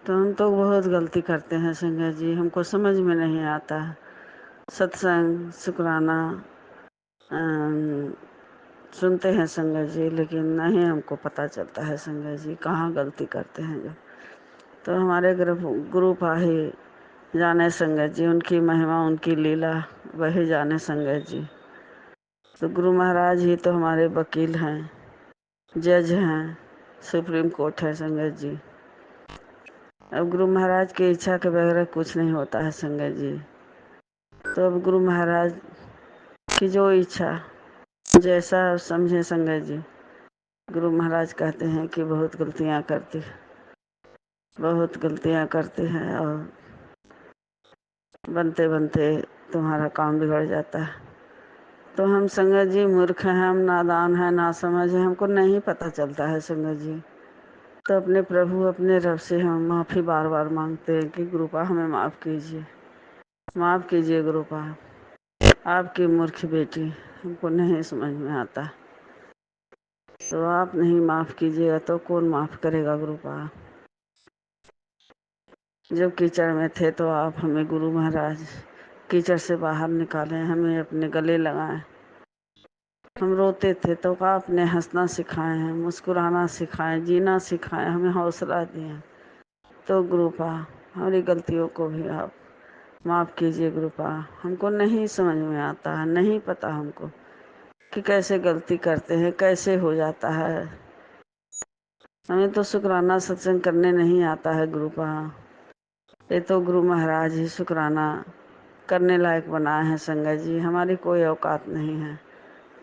तो हम तो बहुत गलती करते हैं। संगत जी, हमको समझ में नहीं आता सत्संग शुक्राना सुनते हैं संगत जी, लेकिन नहीं हमको पता चलता है संगत जी कहाँ गलती करते हैं। जो तो हमारे गुरु पाही जाने संगत जी, उनकी महिमा उनकी लीला वही जाने संगत जी। तो गुरु महाराज ही तो हमारे वकील हैं, जज हैं, सुप्रीम कोर्ट है संगत जी। अब गुरु महाराज की इच्छा के बगैर कुछ नहीं होता है संगत जी। तो अब गुरु महाराज की जो इच्छा जैसा समझे संगत जी। गुरु महाराज कहते हैं कि बहुत गलतियाँ करते हैं और बनते बनते तुम्हारा काम बिगड़ जाता है। तो हम संगत जी मूर्ख हैं, हम नादान हैं, नासमझ हैं, हमको नहीं पता चलता है संगत जी। तो अपने प्रभु अपने रब से हम माफ़ी बार बार मांगते हैं कि गुरुपा हमें माफ़ कीजिए, माफ़ कीजिए गुरुपा, आपकी मूर्ख बेटी, हमको नहीं समझ में आता। तो आप नहीं माफ़ कीजिएगा तो कौन माफ़ करेगा गुरुपा। जब कीचड़ में थे तो आप हमें गुरु महाराज कीचड़ से बाहर निकालें, हमें अपने गले लगाएं। हम रोते थे तो आपने हंसना सिखाए हैं, मुस्कुराना सिखाएं, जीना सिखाएं, हमें हौसला दिए। तो गुरुपा हमारी गलतियों को भी आप माफ़ कीजिए गुरुपा। हमको नहीं समझ में आता है, नहीं पता हमको कि कैसे गलती करते हैं, कैसे हो जाता है। हमें तो शुक्राना सत्संग करने नहीं आता है गुरुपा। ये तो गुरु महाराज ही शुक्राना करने लायक बनाए हैं संगत जी, हमारी कोई औकात नहीं है।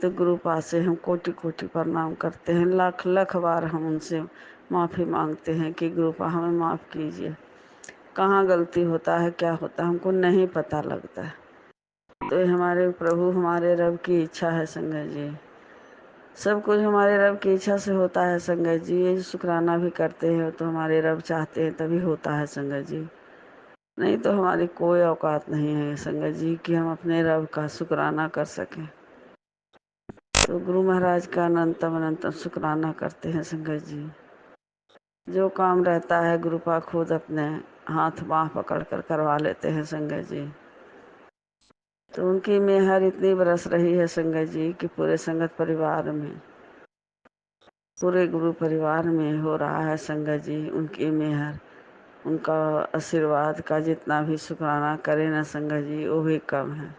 तो गुरु पास से हम कोटि कोटि प्रणाम करते हैं, लाख लाख बार हम उनसे माफ़ी मांगते हैं कि गुरुपा हमें माफ़ कीजिए। कहाँ गलती होता है, क्या होता है, हमको नहीं पता लगता है। तो ये हमारे प्रभु हमारे रब की इच्छा है संगत जी। सब कुछ हमारे रब की इच्छा से होता है संगत जी। ये शुक्राना भी करते हैं तो हमारे रब चाहते हैं तभी होता है संगत जी, नहीं तो हमारी कोई औकात नहीं है संगत जी कि हम अपने रब का शुक्राना कर सकें। तो गुरु महाराज का अनंतम अनंतम शुक्राना करते हैं संगत जी। जो काम रहता है गुरुपा खुद अपने हाथ बाँह पकड़ कर करवा लेते हैं संगत जी। तो उनकी मेहर इतनी बरस रही है संगत जी कि पूरे संगत परिवार में, पूरे गुरु परिवार में हो रहा है संगत जी। उनकी मेहर, उनका आशीर्वाद का जितना भी शुक्राना करें ना संगत जी वो भी कम है।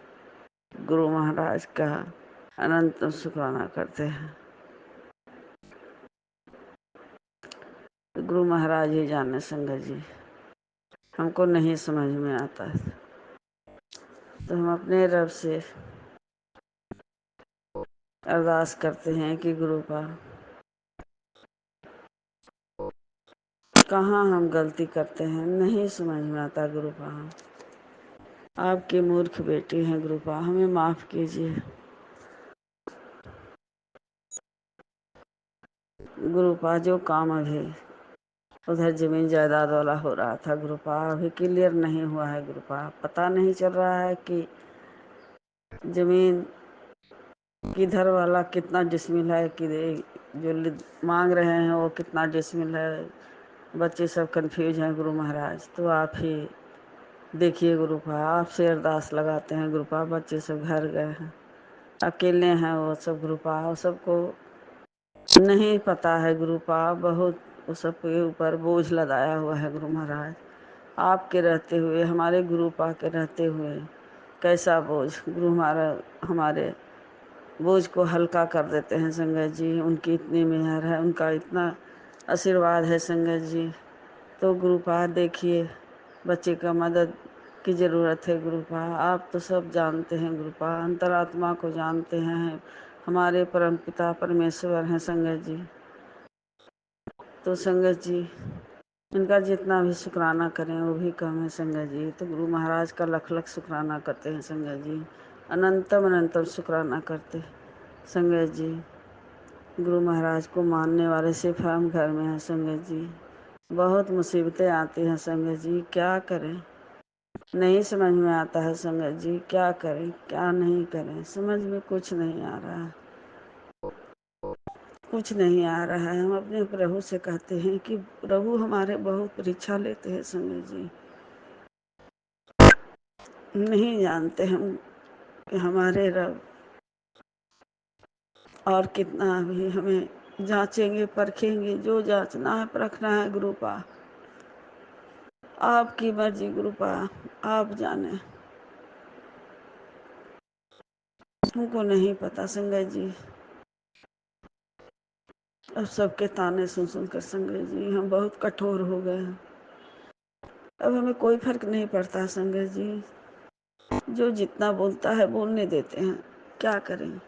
गुरु महाराज का अनंत शुक्राना करते हैं। तो गुरु महाराज ही जाने संगत जी, हमको नहीं समझ में आता है। तो हम अपने रब से अरदास करते हैं कि गुरुपा कहाँ हम गलती करते हैं, नहीं समझ में आता गुरुपा। आपकी मूर्ख बेटी हैं गुरुपा, हमें माफ़ कीजिए। गुरुपा जो काम अभी उधर जमीन जायदाद वाला हो रहा था गुरुपा, अभी क्लियर नहीं हुआ है गुरुपा। पता नहीं चल रहा है कि जमीन किधर वाला कितना डिसमिल है, कि जो मांग रहे हैं वो कितना डिसमिल है। बच्चे सब कंफ्यूज हैं गुरु महाराज, तो आप ही देखिए गुरुपा। आपसे अरदास लगाते हैं गुरुपा। बच्चे सब घर गए हैं, अकेले हैं वो सब गुरुपा। वो सबको नहीं पता है गुरुपा, बहुत वो सबके ऊपर बोझ लदाया हुआ है गुरु महाराज। आपके रहते हुए, हमारे गुरुपा के रहते हुए कैसा बोझ गुरु महाराज हमारे बोझ को हल्का कर देते हैं संगत जी। उनकी इतनी मेहर है, उनका इतना आशीर्वाद है संगत जी। तो गुरुपा देखिए, बच्चे का मदद की ज़रूरत है गुरुपा। आप तो सब जानते हैं गुरुपा, अंतरात्मा को जानते हैं, हमारे परम पिता परमेश्वर हैं संगत जी। तो संगत जी इनका जितना भी शुक्राना करें वो भी कम है संगत जी। तो गुरु महाराज का लख लख शुक्राना करते हैं संगत जी, अनंतम अनंतम शुक्राना करते संगत जी। गुरु महाराज को मानने वाले सिर्फ हम घर में हैं संगत जी। बहुत मुसीबतें आती हैं संगत जी, क्या करें नहीं समझ में आता है संगत जी। क्या करें क्या नहीं करें, समझ में कुछ नहीं आ रहा है, कुछ नहीं आ रहा है। हम अपने प्रभु से कहते हैं कि प्रभु हमारे बहुत परीक्षा लेते हैं संगत जी। नहीं जानते हम कि हमारे रब और कितना भी हमें जांचेंगे परखेंगे। जो जांचना है परखना है गुरुपा, आपकी मर्जी गुरुपा, आप जाने। हमको नहीं पता संगत जी। अब सबके ताने सुन सुन कर संगत जी हम बहुत कठोर हो गए हैं। अब हमें कोई फर्क नहीं पड़ता संगत जी, जो जितना बोलता है बोलने देते हैं, क्या करें।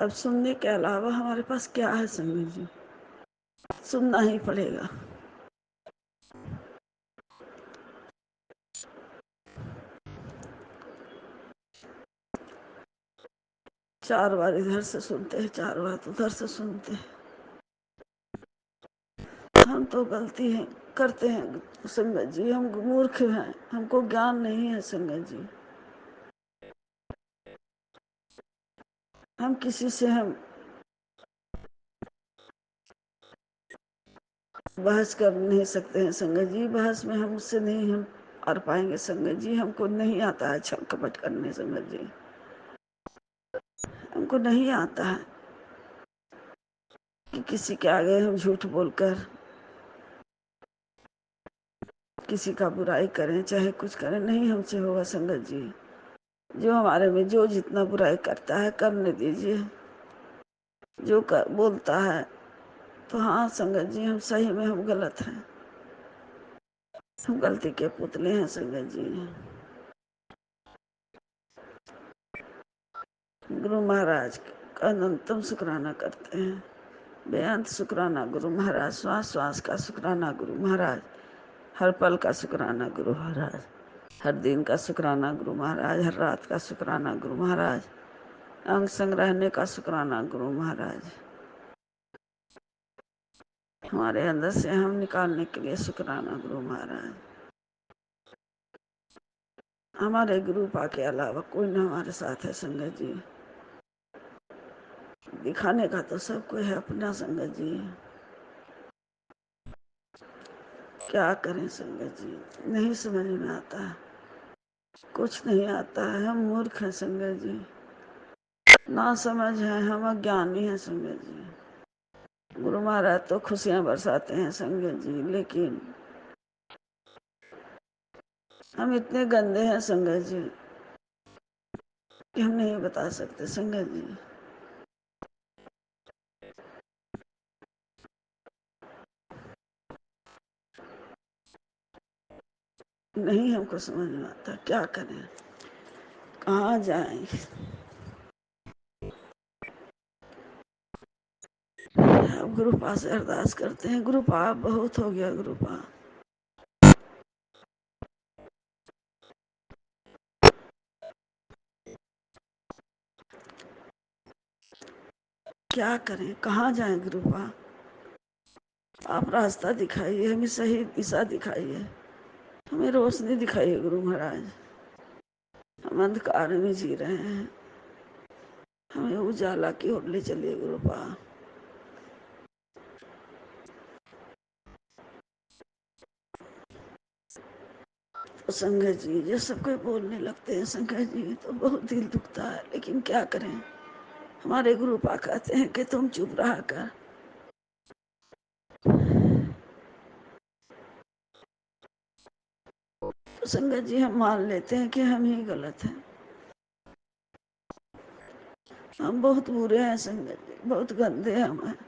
अब सुनने के अलावा हमारे पास क्या है संगत जी, सुनना ही पड़ेगा। चार बार इधर से सुनते हैं, चार बार उधर से सुनते हैं। हम तो गलती है करते हैं संगत जी, हम मूर्ख हैं, हमको ज्ञान नहीं है संगत जी। हम किसी से हम बहस कर नहीं सकते हैं संगत जी। बहस में हम उससे नहीं हम हार पाएंगे संगत जी। हमको नहीं आता है छल कपट करने संगत जी, हमको नहीं आता है कि किसी के आगे हम झूठ बोलकर किसी का बुराई करें, चाहे कुछ करें, नहीं हमसे होगा संगत जी। जो हमारे में जो जितना बुराई करता है करने दीजिए। जो बोलता है तो हाँ संगत जी, हम सही में हम गलत हैं, हम गलती के पुतले हैं संगत जी। गुरु महाराज का अनंतम शुक्राना करते हैं, बेअंत शुक्राना गुरु महाराज। श्वास श्वास का शुक्राना गुरु महाराज, हर पल का शुक्राना गुरु महाराज, हर दिन का शुक्राना गुरु महाराज, हर रात का शुक्राना गुरु महाराज, अंग संग रहने का शुक्राना गुरु महाराज, हमारे अंदर से हम निकालने के लिए शुक्राना गुरु महाराज। हमारे गुरु पा के अलावा कोई न हमारे साथ है संगत जी। दिखाने का तो सब कोई है अपना संगत जी, क्या करें संगत जी, नहीं समझ में आता है, कुछ नहीं आता है। हम मूर्ख हैं संगत जी, ना समझ है, हम अज्ञानी हैं संगत जी। गुरु महाराज तो खुशियां बरसाते हैं संगत जी, लेकिन हम इतने गंदे हैं संगत जी कि हम नहीं बता सकते संगत जी। नहीं हमको समझ में आता, क्या करें, कहाँ जाएं। अब गुरुपा से अरदास करते हैं, गुरुपा बहुत हो गया गुरुपा। क्या करें, कहाँ जाएं गुरुपा? आप रास्ता दिखाइए, हमें सही दिशा दिखाइए, हमें रोशनी दिखाइए गुरु महाराज। हम अंधकार में जी रहे हैं, हमें उजाला की ओर ले चलिए गुरुपा। तो संगत जी जो सब कोई बोलने लगते हैं संगत जी, तो बहुत दिल दुखता है, लेकिन क्या करें। हमारे गुरुपा कहते हैं कि तुम चुप रहा कर। तो संगत जी हम मान लेते हैं कि हम ही गलत हैं, हम बहुत बुरे हैं संगत जी, बहुत गंदे हम हैं।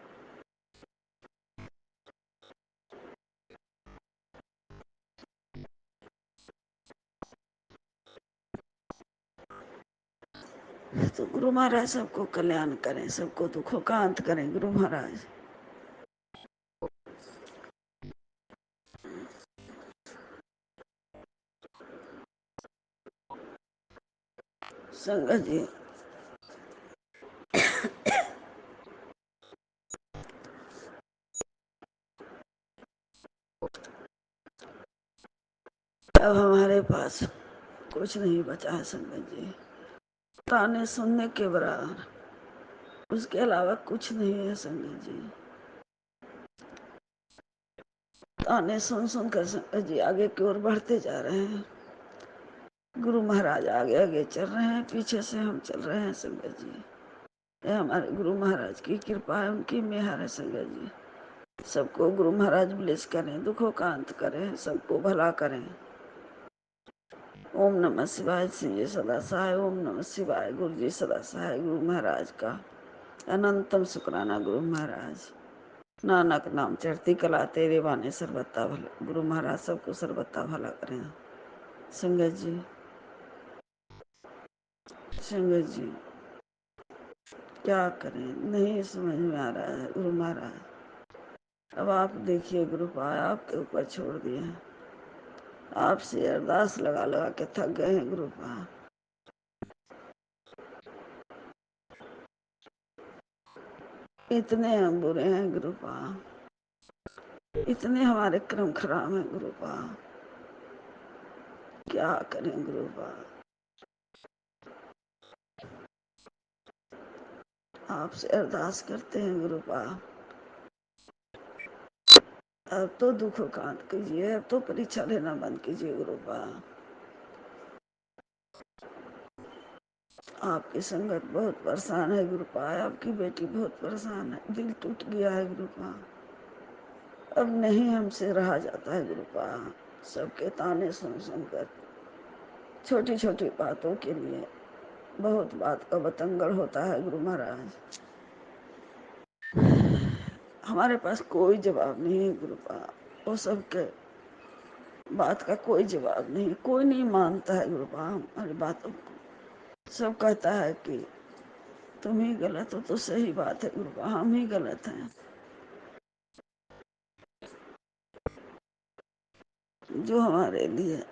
तो गुरु महाराज सबको कल्याण करें, सबको दुखों का अंत करें गुरु महाराज। संगत जी अब हमारे पास कुछ नहीं बचा है संगत जी, ताने सुनने के बराबर, उसके अलावा कुछ नहीं है संगत जी। ताने सुन सुन कर संगत जी आगे की ओर बढ़ते जा रहे हैं। गुरु महाराज आगे आगे चल रहे हैं, पीछे से हम चल रहे हैं संगत जी। ये हमारे गुरु महाराज की कृपा है, उनकी मेहर है संगत जी। सबको गुरु महाराज ब्लेस करें, दुखों का अंत करें, सबको भला करें। ओम नमः शिवाय। श्री जी सदा सहाय। ओम नमः शिवाय। गुरु जी सदा सहाय। गुरु महाराज का अनंतम शुक्राना गुरु महाराज। नानक नाम चढ़ती कला तेरे बाने सर्वथा भला। गुरु महाराज सबको सर्वथा भला करें संगत जी। संगत जी क्या करें, नहीं समझ में आ रहा है गुरु महाराज। अब आप देखिए गुरु पाया आपके ऊपर छोड़ दिए हैं, आपसे अरदास लगा लगा के थक गए हैं गुरु पा। इतने हम बुरे हैं गुरु पा, इतने हमारे क्रम खराब हैं गुरु पा, क्या करें गुरु पा। आपसे अरदास करते हैं गुरु पा, अब तो दुखों का अंत कीजिए, अब तो परीक्षा लेना बंद कीजिए गुरु पा। आपकी संगत बहुत परेशान है गुरु पा, आपकी बेटी बहुत परेशान है, दिल टूट गया है गुरु पा। अब नहीं हमसे रहा जाता है गुरु पा, सबके ताने सुन सुनकर छोटी छोटी बातों के लिए बहुत बात का बतंगड़ होता है गुरु महाराज। हमारे पास कोई जवाब नहीं है गुरु पा, वो सबके बात का कोई जवाब नहीं, कोई नहीं मानता है गुरु पा हमारी बातों को। सब कहता है कि तुम ही गलत हो, तो सही बात है गुरु पा, हम ही गलत हैं। जो हमारे लिए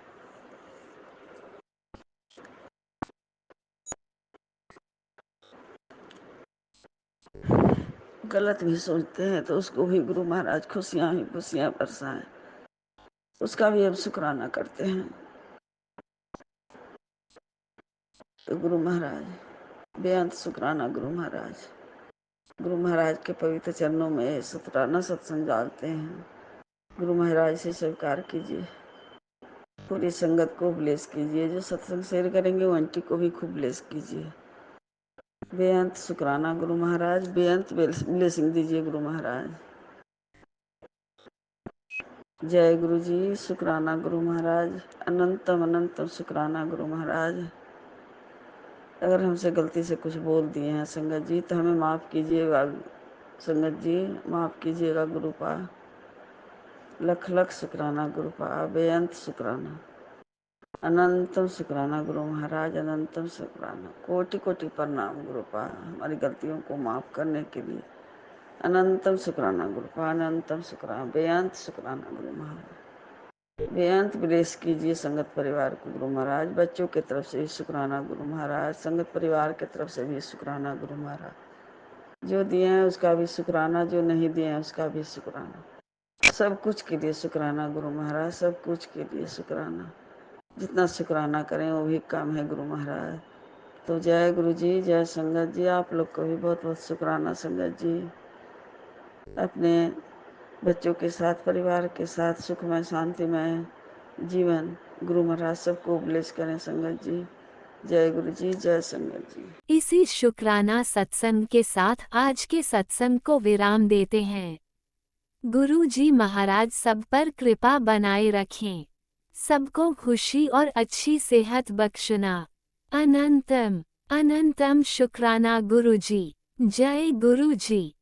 गलत भी सोचते हैं तो उसको भी गुरु महाराज खुशियां ही खुशियां बरसाएं, उसका भी हम शुक्राना करते हैं। तो गुरु महाराज बेअंत शुक्राना गुरु महाराज। गुरु महाराज के पवित्र चरणों में शुक्राना सत्संग डालते हैं। गुरु महाराज से स्वीकार कीजिए, पूरी संगत को ब्लेस कीजिए, जो सत्संग शेयर करेंगे वो आंटी को भी खूब ब्लेस कीजिए। बेअंत शुक्राना गुरु महाराज, बेअंत ब्लेसिंग दीजिए गुरु महाराज। जय गुरु जी। शुक्राना गुरु महाराज, अनंतम अनंतम शुक्राना गुरु महाराज। अगर हमसे गलती से कुछ बोल दिए हैं संगत जी तो हमें माफ़ कीजिएगा संगत जी, माफ़ कीजिएगा गुरु पा। लख लख शुक्राना गुरु पा, बेअंत शुक्राना, अनंतम शुक्राना गुरु महाराज, अनंतम शुक्राना, कोटि कोटि प्रणाम गुरु पा हमारी गलतियों को माफ़ करने के लिए। अनंतम शुक्राना गुरु पा, अनंतम शुक्राना, बेअंत शुक्राना गुरु महाराज। बेअंत ब्लेस कीजिए संगत परिवार को गुरु महाराज। बच्चों की तरफ से भी शुक्राना गुरु महाराज, संगत परिवार की तरफ से भी शुक्राना गुरु महाराज। जो दिए हैं उसका भी शुक्राना, जो नहीं दिए हैं उसका भी शुक्राना। सब कुछ के लिए शुक्राना गुरु महाराज, सब कुछ के लिए शुक्राना। जितना शुक्राना करें वो भी कम है गुरु महाराज। तो जय गुरु जी, जय संगत जी। आप लोग को भी बहुत बहुत शुक्राना संगत जी। अपने बच्चों के साथ, परिवार के साथ सुखमय शांतिमय जीवन गुरु महाराज सबको ब्लेस करें संगत जी। जय गुरु जी, जय संगत जी। इसी शुक्राना सत्संग के साथ आज के सत्संग को विराम देते हैं। गुरु जी महाराज सब पर कृपा बनाए रखें, सबको खुशी और अच्छी सेहत बख्शना। अनंतम अनंतम शुक्राना गुरु जी। जय गुरु जी।